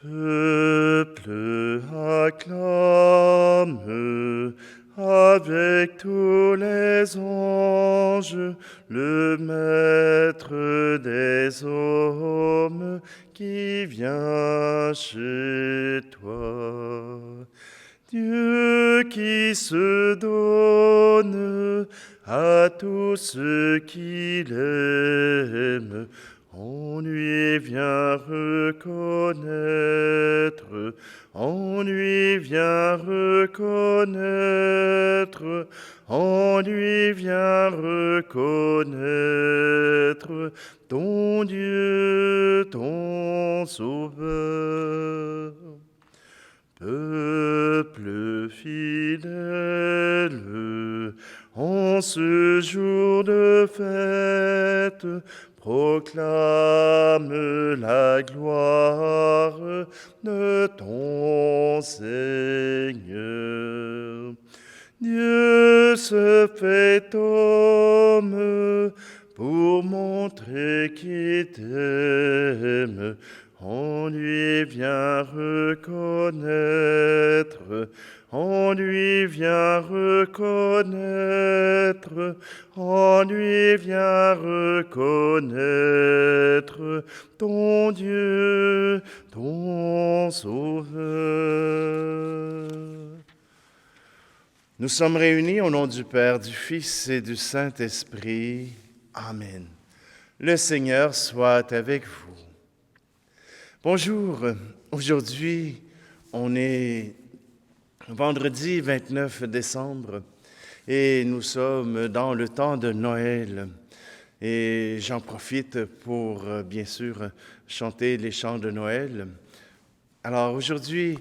Peuple, acclame avec tous les anges le Maître des hommes qui vient chez toi. Dieu qui se donne à tous ceux qui l'aiment, on lui vient reconnaître, on lui vient reconnaître, on lui vient reconnaître ton Dieu, ton Sauveur. Peuple fidèle, en ce jour de fête, proclame la gloire de ton Seigneur. Dieu se fait homme pour montrer qu'il t'aime. On lui vient reconnaître, on lui vient reconnaître, on lui vient reconnaître ton Dieu, ton Sauveur. Nous sommes réunis au nom du Père, du Fils et du Saint-Esprit. Amen. Le Seigneur soit avec vous. Bonjour, aujourd'hui on est vendredi 29 décembre et nous sommes dans le temps de Noël. Et j'en profite pour bien sûr chanter les chants de Noël. Alors aujourd'hui,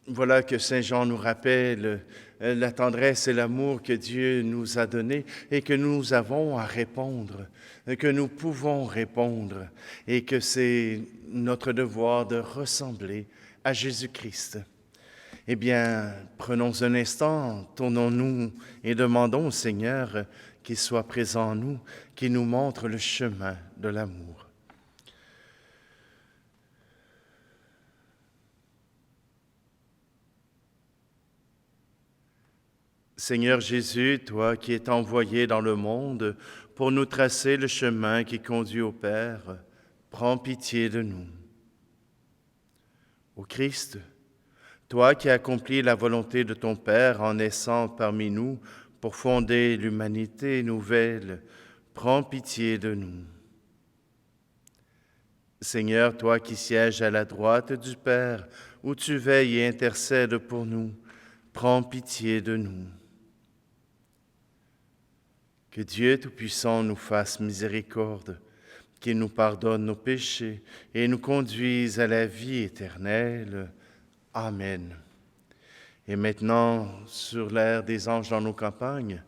voilà que Saint Jean nous rappelle la tendresse et l'amour que Dieu nous a donné et que nous avons à répondre, que nous pouvons répondre et que c'est notre devoir de ressembler à Jésus-Christ. Eh bien, prenons un instant, tournons-nous et demandons au Seigneur qu'il soit présent en nous, qu'il nous montre le chemin de l'amour. Seigneur Jésus, toi qui es envoyé dans le monde pour nous tracer le chemin qui conduit au Père, prends pitié de nous. Ô Christ, toi qui accomplis la volonté de ton Père en naissant parmi nous pour fonder l'humanité nouvelle, prends pitié de nous. Seigneur, toi qui sièges à la droite du Père, où tu veilles et intercèdes pour nous, prends pitié de nous. Que Dieu Tout-Puissant nous fasse miséricorde, qu'il nous pardonne nos péchés et nous conduise à la vie éternelle. Amen. Et maintenant, sur l'air des anges dans nos campagnes,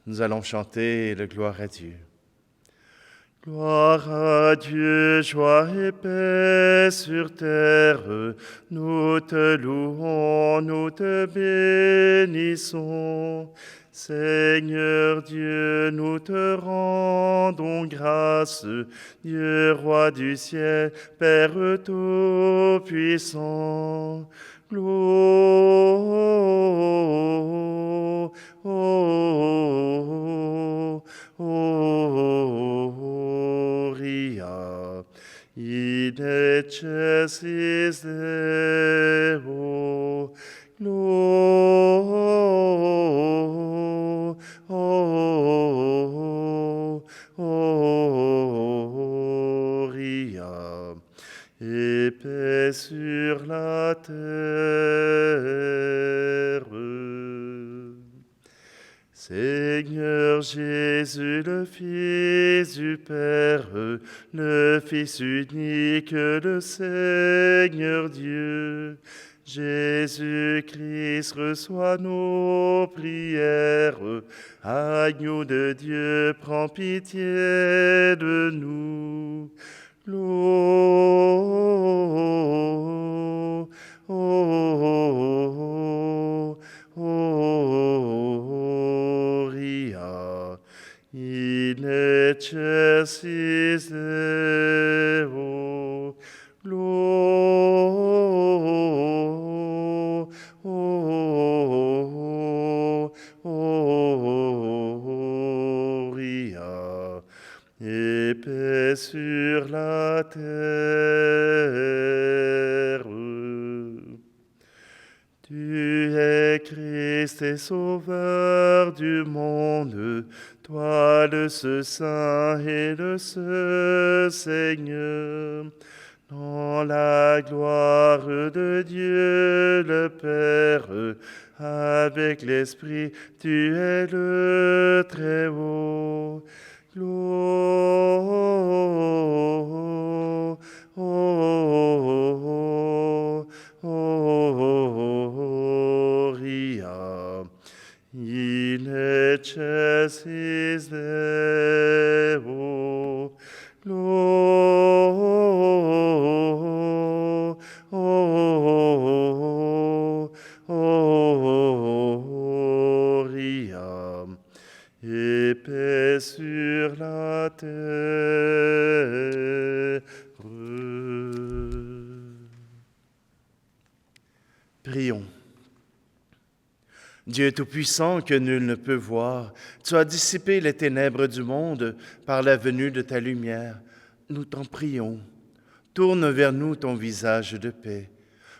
nous allons chanter le gloire à Dieu. Gloire à Dieu, joie et paix sur terre, nous te louons, nous te bénissons. Seigneur Dieu, nous te rendons grâce, Dieu roi du ciel, Père tout-puissant. Gloria in excelsis Deo. Gloria et paix sur la terre. Seigneur Jésus, le Fils du Père, le Fils unique, le Seigneur Dieu, Jésus-Christ, reçois nos prières. Agneau de Dieu, prends pitié de nous. Gloria in excelsis Deo. Gloria la terre. Tu es Christ et Sauveur du monde, toi le seul Saint et le seul Seigneur. Dans la gloire de Dieu le Père, avec l'Esprit, tu es le Très-Haut. Gloria in excelsis Deo. Gloria et paix sur la terre. Prions. Dieu Tout-Puissant que nul ne peut voir, tu as dissipé les ténèbres du monde par la venue de ta lumière. Nous t'en prions. Tourne vers nous ton visage de paix,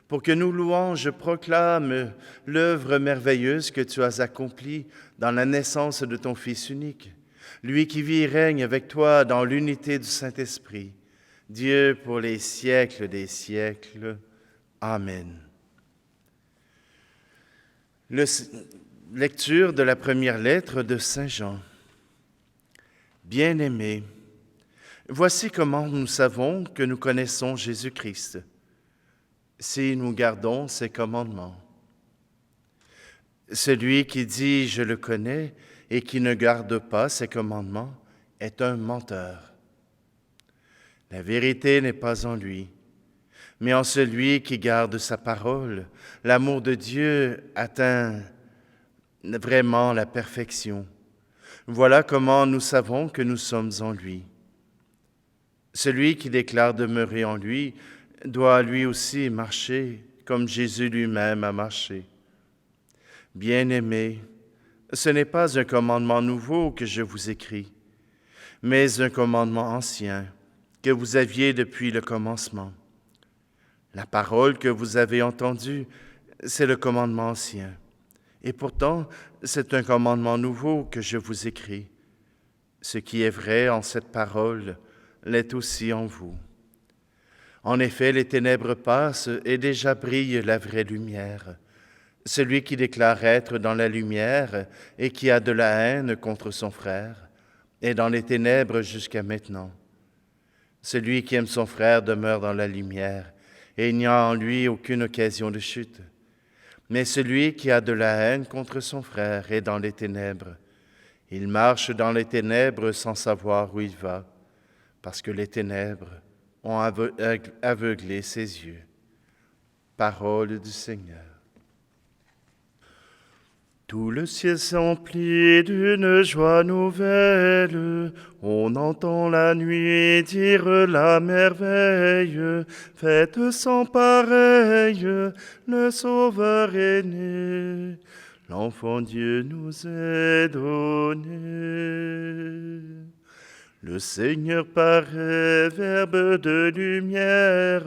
pour que nos louanges proclament l'œuvre merveilleuse que tu as accomplie dans la naissance de ton Fils unique, lui qui vit et règne avec toi dans l'unité du Saint-Esprit, Dieu pour les siècles des siècles. Amen. Lecture de la première lettre de Saint Jean. Bien-aimés, voici comment nous savons que nous connaissons Jésus-Christ, si nous gardons ses commandements. Celui qui dit « je le connais » et qui ne garde pas ses commandements est un menteur. La vérité n'est pas en lui, mais en celui qui garde sa parole. L'amour de Dieu atteint vraiment la perfection. Voilà comment nous savons que nous sommes en lui. Celui qui déclare demeurer en lui doit lui aussi marcher comme Jésus lui-même a marché. Bien-aimés, ce n'est pas un commandement nouveau que je vous écris, mais un commandement ancien que vous aviez depuis le commencement. La parole que vous avez entendue, c'est le commandement ancien. Et pourtant, c'est un commandement nouveau que je vous écris. Ce qui est vrai en cette parole l'est aussi en vous. En effet, les ténèbres passent et déjà brille la vraie lumière. Celui qui déclare être dans la lumière et qui a de la haine contre son frère est dans les ténèbres jusqu'à maintenant. Celui qui aime son frère demeure dans la lumière et il n'y a en lui aucune occasion de chute. Mais celui qui a de la haine contre son frère est dans les ténèbres. Il marche dans les ténèbres sans savoir où il va, parce que les ténèbres ont aveuglé ses yeux. Parole du Seigneur. Tout le ciel s'emplit d'une joie nouvelle. On entend la nuit dire la merveille. Fête sans pareille, le Sauveur est né. L'enfant Dieu nous est donné. Le Seigneur paraît, Verbe de lumière,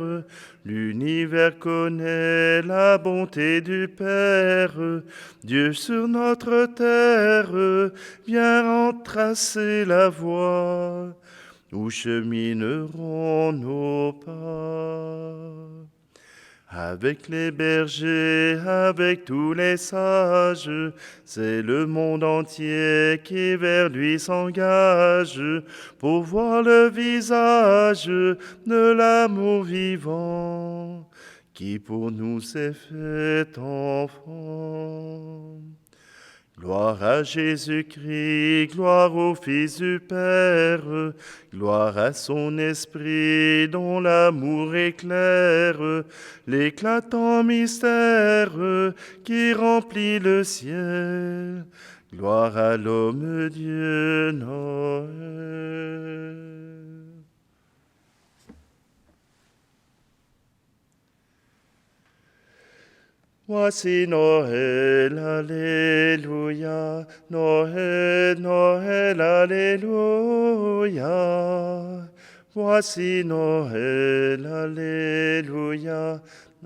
l'univers connaît la bonté du Père. Dieu sur notre terre vient retracer la voie où chemineront nos pas. Avec les bergers, avec tous les sages, c'est le monde entier qui vers lui s'engage pour voir le visage de l'amour vivant qui pour nous s'est fait enfant. Gloire à Jésus-Christ, gloire au Fils du Père, gloire à son Esprit dont l'amour éclaire l'éclatant mystère qui remplit le ciel. Gloire à l'homme Dieu Noël. Voici Noël, alléluia, Noël, Noël, alléluia. Voici Noël, Alléluia,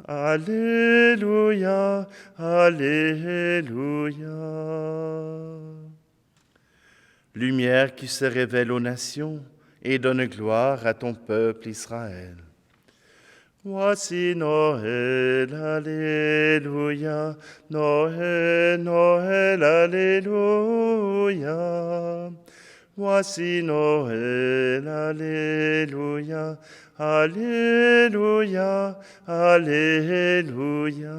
Alléluia, Alléluia. Lumière qui se révèle aux nations et donne gloire à ton peuple Israël. Voici Noël, Alléluia, Noël, Noël, Alléluia. Voici Noël, Alléluia, Alléluia, Alléluia.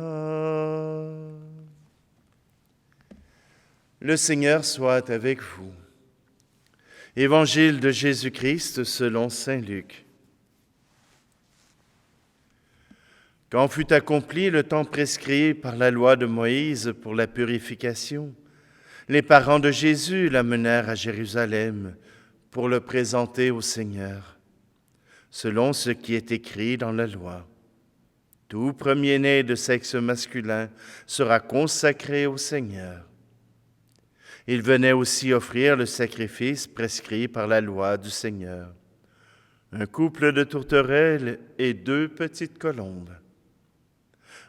Le Seigneur soit avec vous. Évangile de Jésus-Christ selon saint Luc. Quand fut accompli le temps prescrit par la loi de Moïse pour la purification, les parents de Jésus l'amenèrent à Jérusalem pour le présenter au Seigneur, selon ce qui est écrit dans la loi. Tout premier-né de sexe masculin sera consacré au Seigneur. Il venait aussi offrir le sacrifice prescrit par la loi du Seigneur, un couple de tourterelles et 2 petites colombes.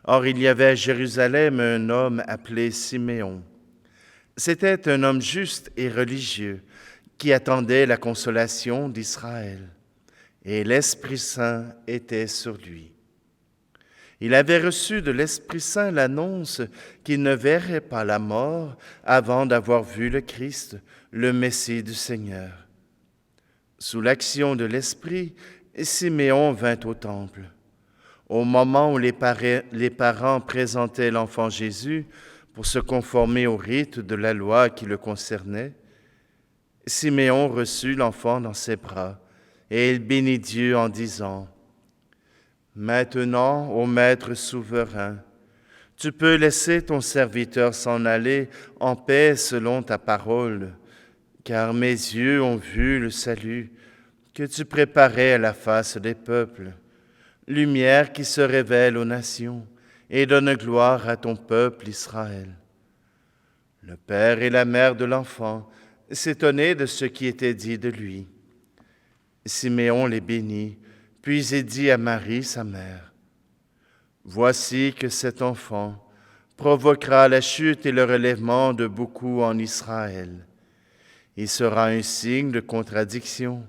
Or, il y avait à Jérusalem un homme appelé Siméon. C'était un homme juste et religieux qui attendait la consolation d'Israël, et l'Esprit Saint était sur lui. Il avait reçu de l'Esprit Saint l'annonce qu'il ne verrait pas la mort avant d'avoir vu le Christ, le Messie du Seigneur. Sous l'action de l'Esprit, Siméon vint au temple. Au moment où les parents présentaient l'enfant Jésus pour se conformer au rite de la loi qui le concernait, Siméon reçut l'enfant dans ses bras et il bénit Dieu en disant : « Maintenant, ô Maître souverain, tu peux laisser ton serviteur s'en aller en paix selon ta parole, car mes yeux ont vu le salut que tu préparais à la face des peuples, lumière qui se révèle aux nations et donne gloire à ton peuple Israël. » Le père et la mère de l'enfant s'étonnaient de ce qui était dit de lui. Siméon les bénit, puis il dit à Marie, sa mère : « Voici que cet enfant provoquera la chute et le relèvement de beaucoup en Israël. Il sera un signe de contradiction,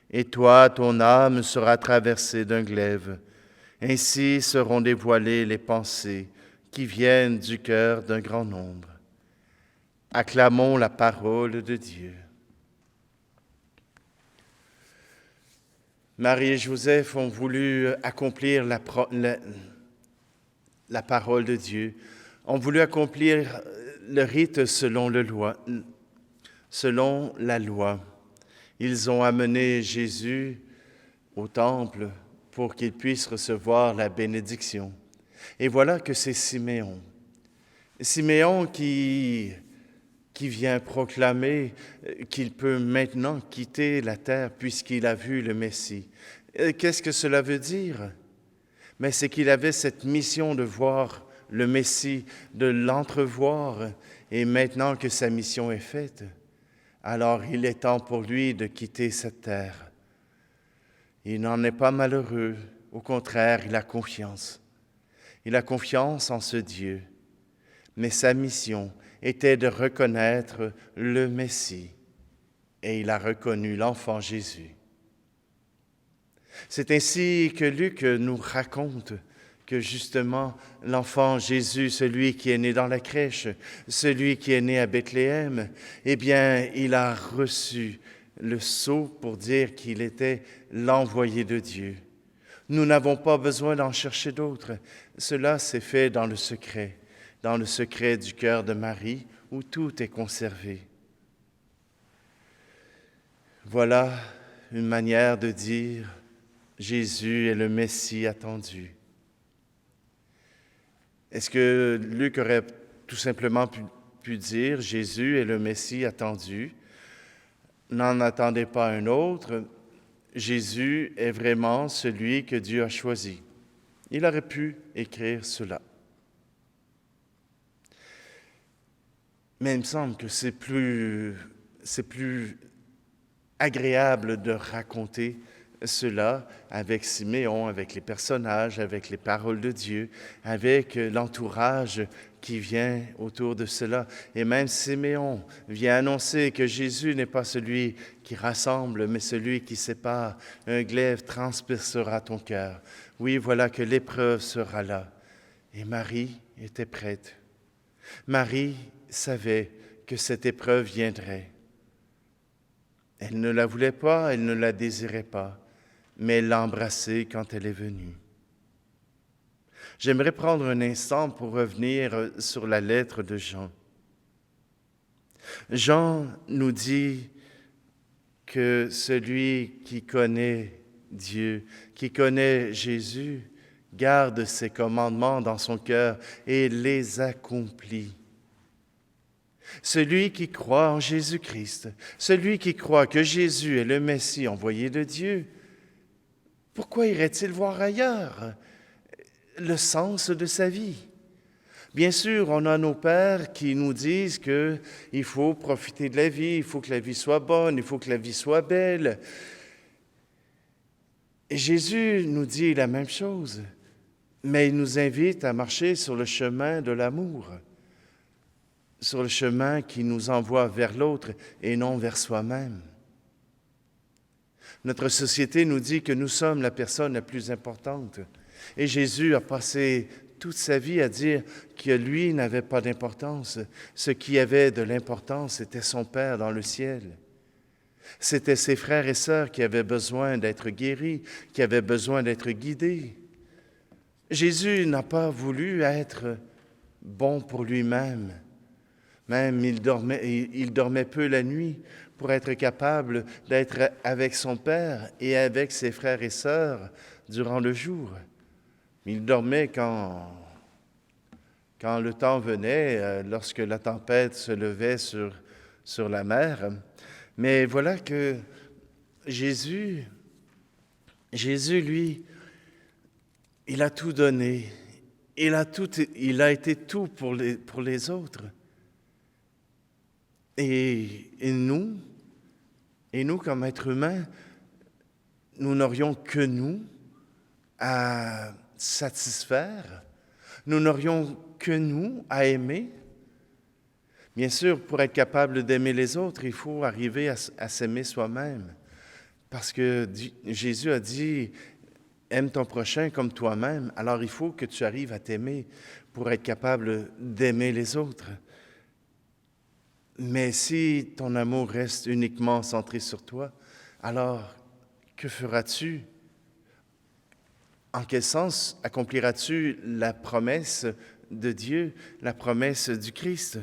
et toi, ton âme sera traversée d'un glaive. Ainsi seront dévoilées les pensées qui viennent du cœur d'un grand nombre. » Acclamons la parole de Dieu. Marie et Joseph ont voulu accomplir la parole de Dieu, ont voulu accomplir le rite selon la loi. Ils ont amené Jésus au temple pour qu'il puisse recevoir la bénédiction. Et voilà que c'est Siméon. Siméon qui vient proclamer qu'il peut maintenant quitter la terre puisqu'il a vu le Messie. Qu'est-ce que cela veut dire? Mais c'est qu'il avait cette mission de voir le Messie, de l'entrevoir, et maintenant que sa mission est faite, alors il est temps pour lui de quitter cette terre. Il n'en est pas malheureux, au contraire, il a confiance. Il a confiance en ce Dieu, mais sa mission était de reconnaître le Messie, et il a reconnu l'enfant Jésus. C'est ainsi que Luc nous raconte que justement l'enfant Jésus, celui qui est né dans la crèche, celui qui est né à Bethléem, eh bien, il a reçu le sceau pour dire qu'il était l'envoyé de Dieu. Nous n'avons pas besoin d'en chercher d'autres. Cela s'est fait dans le secret du cœur de Marie, où tout est conservé. Voilà une manière de dire Jésus est le Messie attendu. Est-ce que Luc aurait tout simplement pu dire Jésus est le Messie attendu? N'en attendez pas un autre. Jésus est vraiment celui que Dieu a choisi. Il aurait pu écrire cela. Mais il me semble que c'est plus agréable de raconter cela avec Siméon, avec les personnages, avec les paroles de Dieu, avec l'entourage qui vient autour de cela. Et même Siméon vient annoncer que Jésus n'est pas celui qui rassemble, mais celui qui sépare. Un glaive transpercera ton cœur. Oui, voilà que l'épreuve sera là. Et Marie était prête. Marie savait que cette épreuve viendrait. Elle ne la voulait pas, elle ne la désirait pas, mais elle l'a embrassée quand elle est venue. J'aimerais prendre un instant pour revenir sur la lettre de Jean. Jean nous dit que celui qui connaît Dieu, qui connaît Jésus, garde ses commandements dans son cœur et les accomplit. Celui qui croit en Jésus-Christ, celui qui croit que Jésus est le Messie envoyé de Dieu, pourquoi irait-il voir ailleurs le sens de sa vie? Bien sûr, on a nos pères qui nous disent qu'il faut profiter de la vie, il faut que la vie soit bonne, il faut que la vie soit belle. Et Jésus nous dit la même chose, mais il nous invite à marcher sur le chemin de l'amour, sur le chemin qui nous envoie vers l'autre et non vers soi-même. Notre société nous dit que nous sommes la personne la plus importante. Et Jésus a passé toute sa vie à dire que lui n'avait pas d'importance. Ce qui avait de l'importance, c'était son Père dans le ciel. C'était ses frères et sœurs qui avaient besoin d'être guéris, qui avaient besoin d'être guidés. Jésus n'a pas voulu être bon pour lui-même. Même il dormait peu la nuit pour être capable d'être avec son Père et avec ses frères et sœurs durant le jour. Il dormait quand le temps venait, lorsque la tempête se levait sur la mer. Mais voilà que Jésus, lui, il a tout donné. Il a été tout pour les autres. Et nous, comme êtres humains, nous n'aurions que nous à satisfaire. Nous n'aurions que nous à aimer. Bien sûr, pour être capable d'aimer les autres, il faut arriver à s'aimer soi-même. Parce que Jésus a dit, aime ton prochain comme toi-même. Alors il faut que tu arrives à t'aimer pour être capable d'aimer les autres. Mais si ton amour reste uniquement centré sur toi, alors que feras-tu? En quel sens accompliras-tu la promesse de Dieu, la promesse du Christ?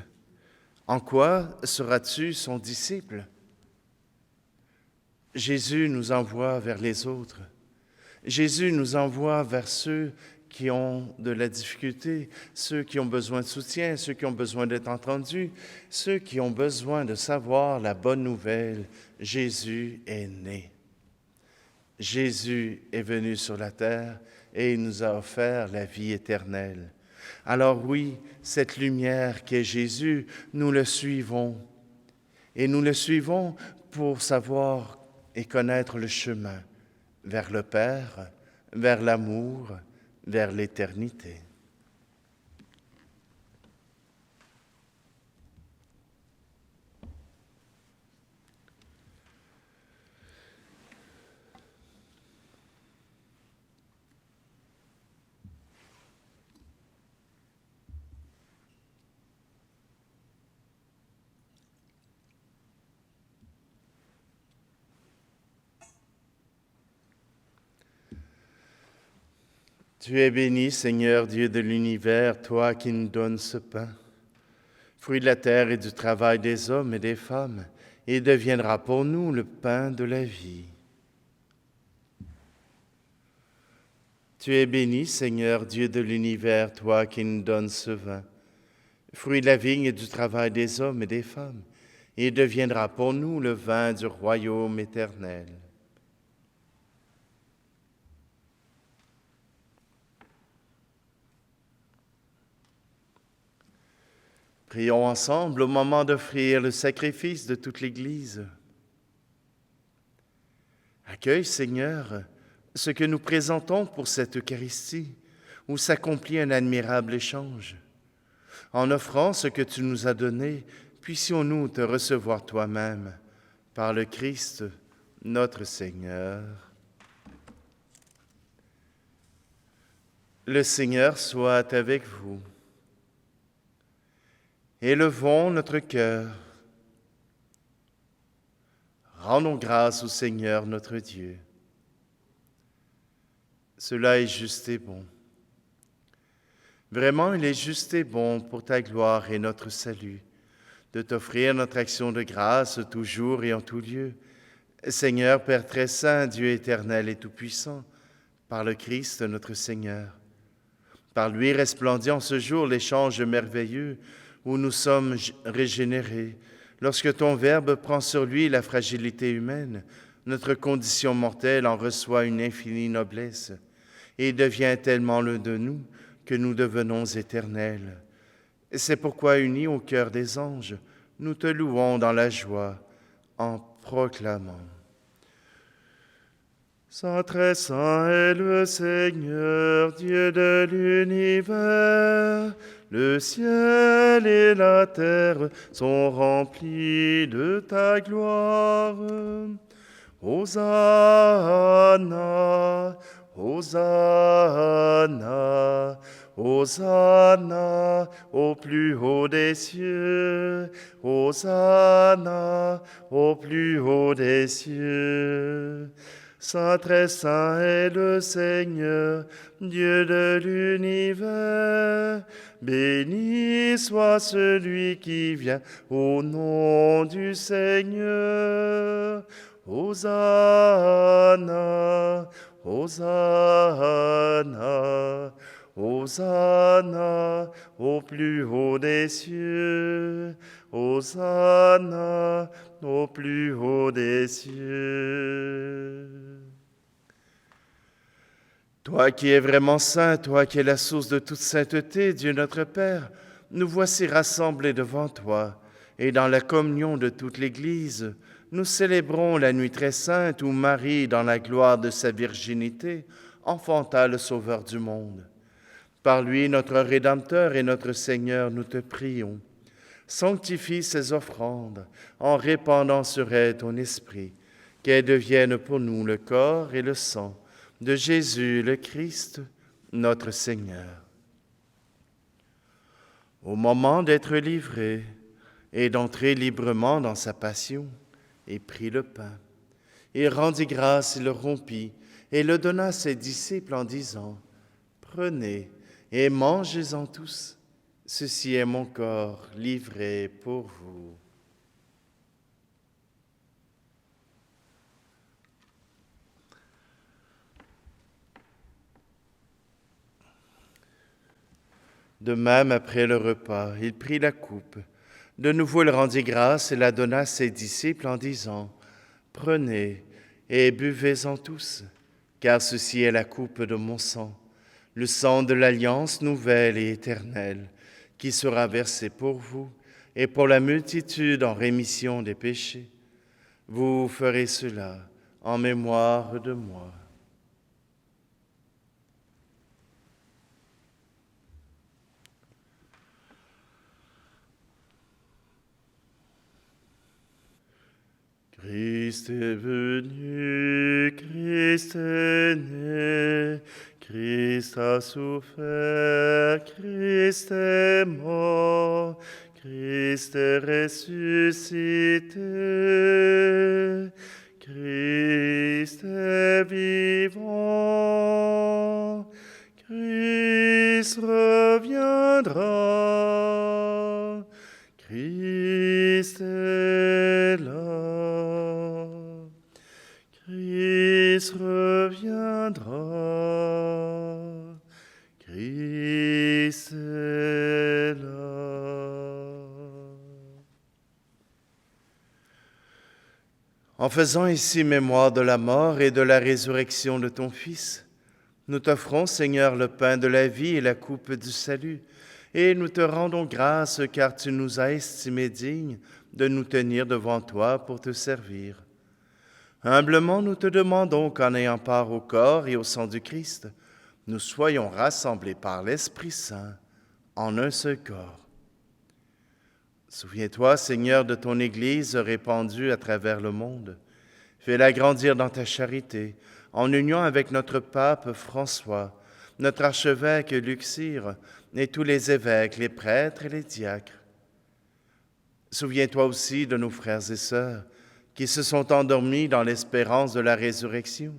En quoi seras-tu son disciple? Jésus nous envoie vers les autres. Jésus nous envoie vers ceux qui ont de la difficulté, ceux qui ont besoin de soutien, ceux qui ont besoin d'être entendus, ceux qui ont besoin de savoir la bonne nouvelle. Jésus est né. Jésus est venu sur la terre et il nous a offert la vie éternelle. Alors oui, cette lumière qui est Jésus, nous le suivons. Et nous le suivons pour savoir et connaître le chemin vers le Père, vers l'amour, vers l'éternité. Tu es béni, Seigneur Dieu de l'univers, toi qui nous donnes ce pain, fruit de la terre et du travail des hommes et des femmes, et deviendra pour nous le pain de la vie. Tu es béni, Seigneur Dieu de l'univers, toi qui nous donnes ce vin, fruit de la vigne et du travail des hommes et des femmes, et deviendra pour nous le vin du royaume éternel. Prions ensemble au moment d'offrir le sacrifice de toute l'Église. À Accueille, Seigneur, ce que nous présentons pour cette Eucharistie, où s'accomplit un admirable échange. En offrant ce que tu nous as donné, puissions-nous te recevoir toi-même, par le Christ, notre Seigneur. Le Seigneur soit avec vous. Élevons notre cœur. Rendons grâce au Seigneur notre Dieu. Cela est juste et bon. Vraiment, il est juste et bon pour ta gloire et notre salut, de t'offrir notre action de grâce toujours et en tout lieu. Seigneur, Père très saint, Dieu éternel et tout-puissant, par le Christ notre Seigneur. Par lui resplendit en ce jour l'échange merveilleux où nous sommes régénérés, lorsque ton Verbe prend sur lui la fragilité humaine, notre condition mortelle en reçoit une infinie noblesse et devient tellement l'un de nous que nous devenons éternels. C'est pourquoi, unis au cœur des anges, nous te louons dans la joie en proclamant. Saint très saint est le Seigneur, Dieu de l'univers. Le ciel et la terre sont remplis de ta gloire. Hosanna, Hosanna, Hosanna au plus haut des cieux. Hosanna au plus haut des cieux. Saint très saint est le Seigneur, Dieu de l'univers. Béni soit celui qui vient au nom du Seigneur. Hosanna, Hosanna, Hosanna au plus haut des cieux. Hosanna au plus haut des cieux. Toi qui es vraiment saint, toi qui es la source de toute sainteté, Dieu notre Père, nous voici rassemblés devant toi, et dans la communion de toute l'Église, nous célébrons la nuit très sainte où Marie, dans la gloire de sa virginité, enfanta le Sauveur du monde. Par lui, notre Rédempteur et notre Seigneur, nous te prions. Sanctifie ces offrandes en répandant sur elles ton esprit, qu'elles deviennent pour nous le corps et le sang de Jésus le Christ, notre Seigneur. Au moment d'être livré et d'entrer librement dans sa passion, il prit le pain, il rendit grâce, il le rompit et le donna à ses disciples en disant : « Prenez et mangez-en tous. Ceci est mon corps livré pour vous. » De même, après le repas, il prit la coupe. De nouveau, il rendit grâce et la donna à ses disciples en disant : « Prenez et buvez-en tous, car ceci est la coupe de mon sang, le sang de l'alliance nouvelle et éternelle, qui sera versé pour vous et pour la multitude en rémission des péchés. Vous ferez cela en mémoire de moi. » Christ est venu, Christ est né, Christ a souffert, Christ est mort, Christ est ressuscité, Christ est vivant, Christ reviendra, Christ est là. Christ reviendra, Christ est là. En faisant ici mémoire de la mort et de la résurrection de ton Fils, nous t'offrons, Seigneur, le pain de la vie et la coupe du salut, et nous te rendons grâce car tu nous as estimés dignes de nous tenir devant toi pour te servir. Humblement, nous te demandons qu'en ayant part au corps et au sang du Christ, nous soyons rassemblés par l'Esprit Saint en un seul corps. Souviens-toi, Seigneur, de ton Église répandue à travers le monde. Fais-la grandir dans ta charité, en union avec notre pape François, notre archevêque Luxire, et tous les évêques, les prêtres et les diacres. Souviens-toi aussi de nos frères et sœurs qui se sont endormis dans l'espérance de la résurrection.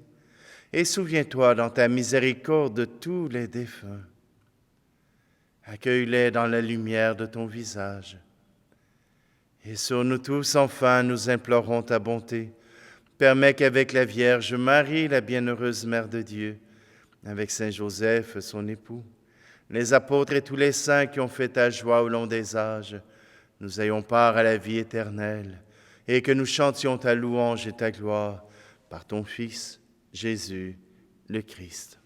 Et souviens-toi dans ta miséricorde de tous les défunts. Accueille-les dans la lumière de ton visage. Et sur nous tous, enfin, nous implorons ta bonté. Permets qu'avec la Vierge Marie, la bienheureuse Mère de Dieu, avec Saint Joseph, son époux, les apôtres et tous les saints qui ont fait ta joie au long des âges, nous ayons part à la vie éternelle, et que nous chantions ta louange et ta gloire par ton Fils, Jésus, le Christ.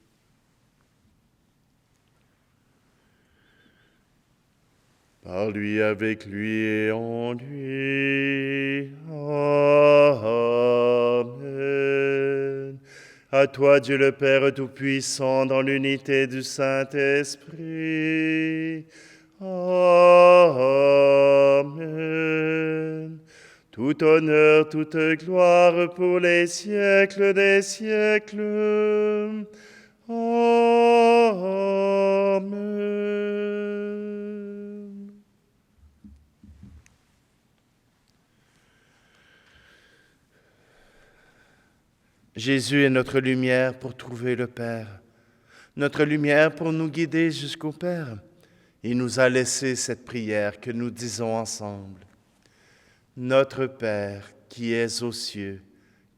Par lui, avec lui et en lui. Amen. À toi, Dieu le Père Tout-Puissant, dans l'unité du Saint-Esprit. Amen. Tout honneur, toute gloire pour les siècles des siècles. Amen. Jésus est notre lumière pour trouver le Père, notre lumière pour nous guider jusqu'au Père. Il nous a laissé cette prière que nous disons ensemble. Notre Père qui es aux cieux,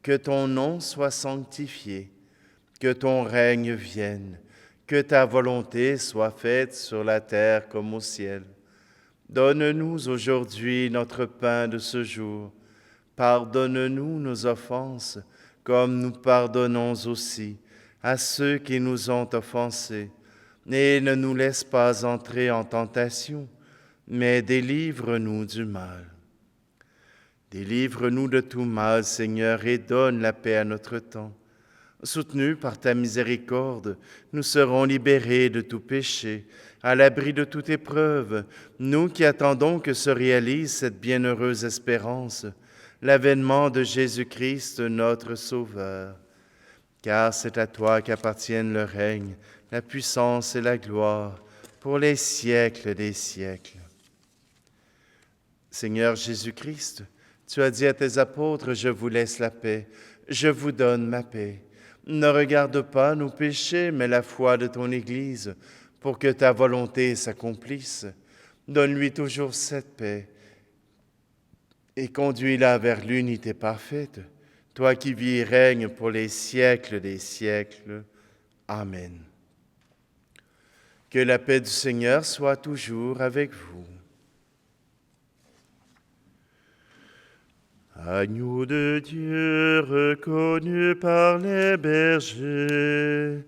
que ton nom soit sanctifié, que ton règne vienne, que ta volonté soit faite sur la terre comme au ciel. Donne-nous aujourd'hui notre pain de ce jour. Pardonne-nous nos offenses, comme nous pardonnons aussi à ceux qui nous ont offensés. Et ne nous laisse pas entrer en tentation, mais délivre-nous du mal. Délivre-nous de tout mal, Seigneur, et donne la paix à notre temps. Soutenus par ta miséricorde, nous serons libérés de tout péché, à l'abri de toute épreuve, nous qui attendons que se réalise cette bienheureuse espérance, l'avènement de Jésus-Christ, notre Sauveur. Car c'est à toi qu'appartiennent le règne, la puissance et la gloire, pour les siècles des siècles. Seigneur Jésus-Christ, tu as dit à tes apôtres, je vous laisse la paix, je vous donne ma paix. Ne regarde pas nos péchés, mais la foi de ton Église, pour que ta volonté s'accomplisse. Donne-lui toujours cette paix et conduis-la vers l'unité parfaite, toi qui vis et règnes pour les siècles des siècles. Amen. Que la paix du Seigneur soit toujours avec vous. Agneau de Dieu reconnu par les bergers,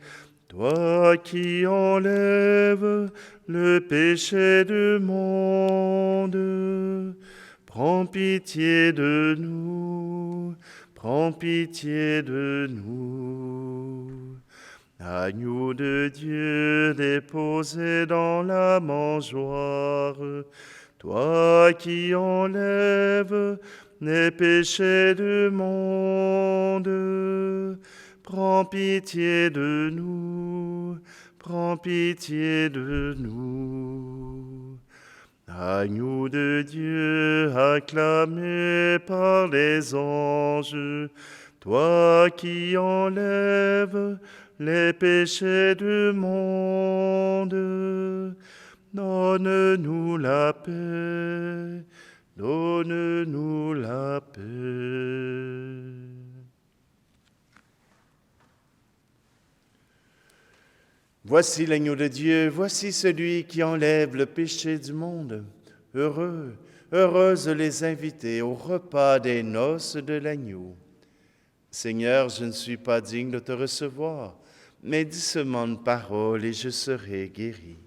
toi qui enlèves le péché du monde, prends pitié de nous, prends pitié de nous. Agneau de Dieu déposé dans la mangeoire, toi qui enlèves les péchés du monde, prends pitié de nous, prends pitié de nous. Agneau de Dieu, acclamé par les anges, toi qui enlèves les péchés du monde, donne-nous la paix. Donne-nous la paix. Voici l'agneau de Dieu, voici celui qui enlève le péché du monde. Heureux, heureuses les invités au repas des noces de l'agneau. Seigneur, je ne suis pas digne de te recevoir, mais dis seulement une parole et je serai guéri.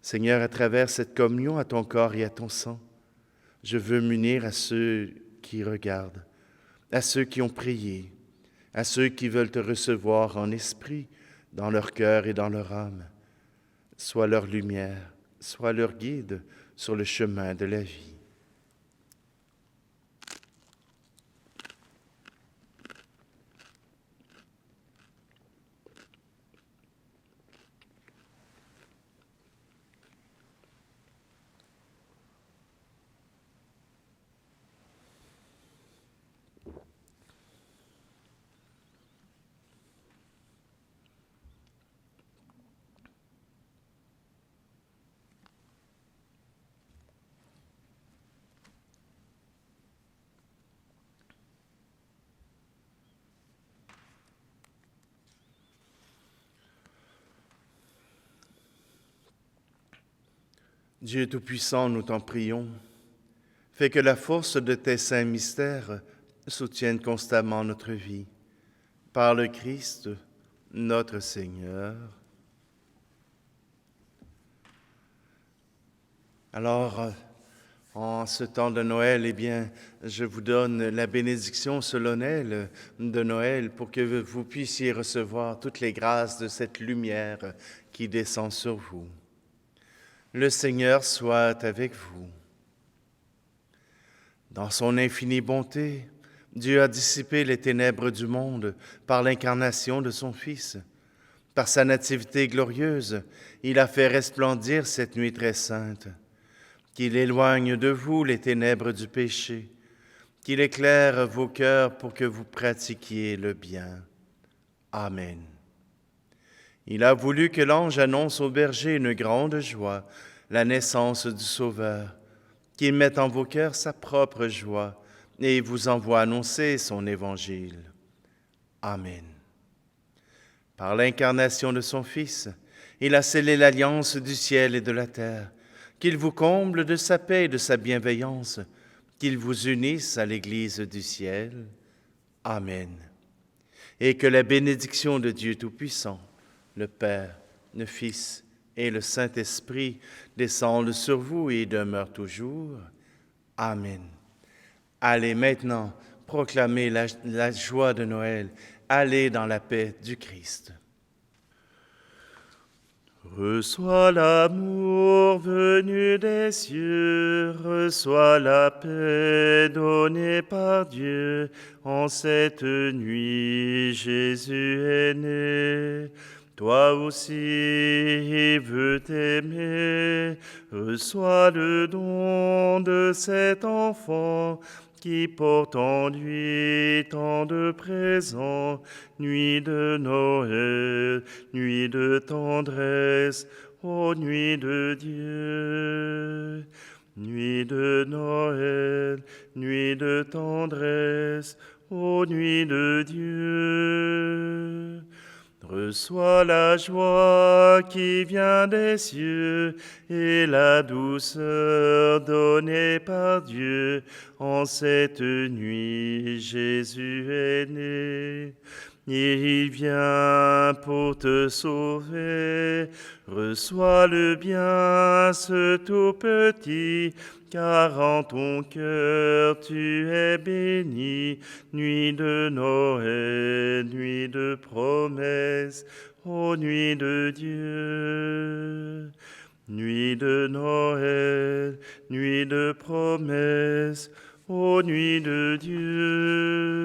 Seigneur, à travers cette communion à ton corps et à ton sang, je veux m'unir à ceux qui regardent à ceux qui ont prié, à ceux qui veulent te recevoir en esprit, dans leur cœur et dans leur âme. Sois leur lumière, sois leur guide sur le chemin de la vie. Dieu Tout-Puissant, nous t'en prions, fais que la force de tes saints mystères soutienne constamment notre vie. Par le Christ, notre Seigneur. Alors, en ce temps de Noël, eh bien, je vous donne la bénédiction solennelle de Noël pour que vous puissiez recevoir toutes les grâces de cette lumière qui descend sur vous. Le Seigneur soit avec vous. Dans son infinie bonté, Dieu a dissipé les ténèbres du monde par l'incarnation de son Fils. Par sa nativité glorieuse, il a fait resplendir cette nuit très sainte. Qu'il éloigne de vous les ténèbres du péché, qu'il éclaire vos cœurs pour que vous pratiquiez le bien. Amen. Il a voulu que l'ange annonce aux bergers une grande joie, la naissance du Sauveur, qu'il mette en vos cœurs sa propre joie et vous envoie annoncer son évangile. Amen. Par l'incarnation de son Fils, il a scellé l'alliance du ciel et de la terre, qu'il vous comble de sa paix et de sa bienveillance, qu'il vous unisse à l'Église du ciel. Amen. Et que la bénédiction de Dieu Tout-Puissant, le Père, le Fils et le Saint-Esprit descendent sur vous et demeurent toujours. Amen. Allez maintenant proclamer la joie de Noël. Allez dans la paix du Christ. Reçois l'amour venu des cieux, reçois la paix donnée par Dieu. En cette nuit, Jésus est né. Toi aussi, il veut t'aimer. Reçois le don de cet enfant qui porte en lui tant de présents. Nuit de Noël, nuit de tendresse, ô nuit de Dieu. Nuit de Noël, nuit de tendresse, ô nuit de Dieu. Reçois la joie qui vient des cieux et la douceur donnée par Dieu. En cette nuit, Jésus est né. Il vient pour te sauver. Reçois le bien, ce tout petit, car en ton cœur tu es béni. Nuit de Noël, nuit de promesse, ô nuit de Dieu. Nuit de Noël, nuit de promesse, ô nuit de Dieu.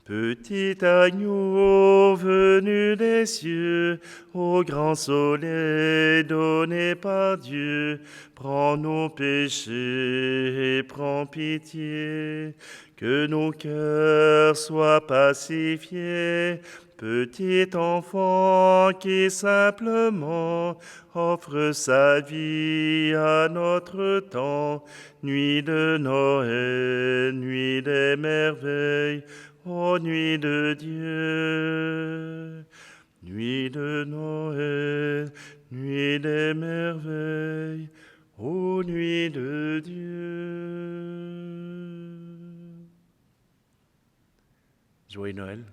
Petit agneau venu des cieux, au grand soleil donné par Dieu, prends nos péchés et prends pitié, que nos cœurs soient pacifiés. Petit enfant qui simplement offre sa vie à notre temps, nuit de Noël, nuit des merveilles, ô nuit de Dieu. Nuit de Noël, nuit des merveilles, ô nuit de Dieu. Joyeux Noël.